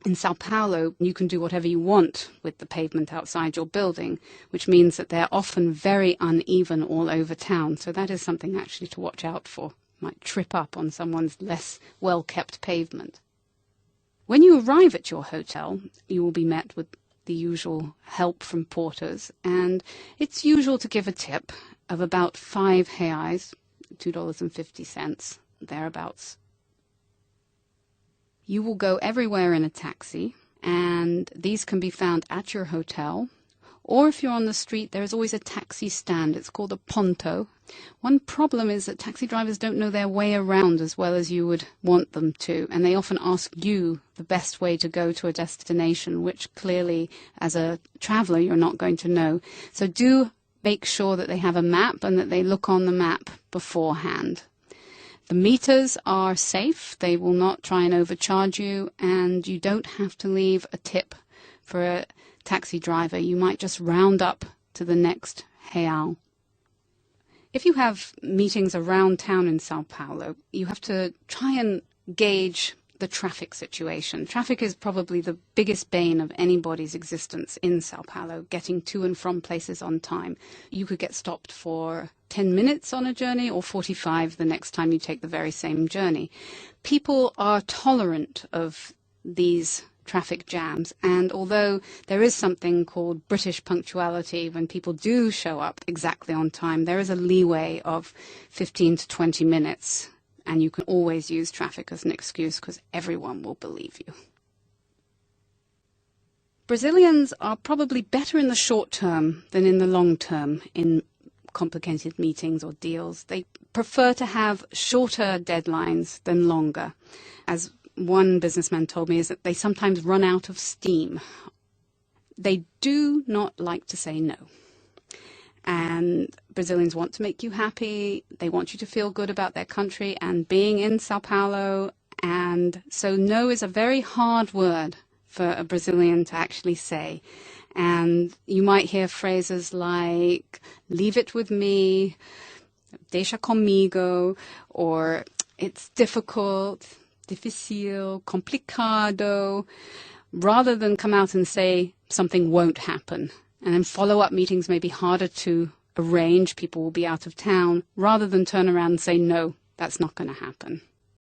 In São Paulo, you can do whatever you want with the pavement outside your building, which means that they're often very uneven all over town. So that is something actually to watch out for. You might trip up on someone's less well-kept pavement. When you arrive at your hotel, you will be met with the usual help from porters, and it's usual to give a tip of about 5 reais, $2.50, thereabouts. You will go everywhere in a taxi, and these can be found at your hotel. Or if you're on the street, there is always a taxi stand. It's called a ponto. One problem is that taxi drivers don't know their way around as well as you would want them to, and they often ask you the best way to go to a destination, which clearly, as a traveler, you're not going to know. So do make sure that they have a map and that they look on the map beforehand. The meters are safe. They will not try and overcharge you, and you don't have to leave a tip for a taxi driver. You might just round up to the next real. If you have meetings around town in São Paulo, you have to try and gauge the traffic situation. Traffic is probably the biggest bane of anybody's existence in São Paulo, getting to and from places on time. You could get stopped for 10 minutes on a journey or 45 the next time you take the very same journey. People are tolerant of these traffic jams, and although there is something called British punctuality, when people do show up exactly on time, there is a leeway of 15 to 20 minutes. And you can always use traffic as an excuse because everyone will believe you. Brazilians are probably better in the short term than in the long term in complicated meetings or deals. They prefer to have shorter deadlines than longer. As one businessman told me, is that they sometimes run out of steam. They do not like to say no. And Brazilians want to make you happy. They want you to feel good about their country and being in São Paulo. And so no is a very hard word for a Brazilian to actually say. And you might hear phrases like, leave it with me, deixa comigo, or it's difficult, difícil, complicado, rather than come out and say something won't happen. And then follow-up meetings may be harder to arrange. People will be out of town, rather than turn around and say, no, that's not going to happen.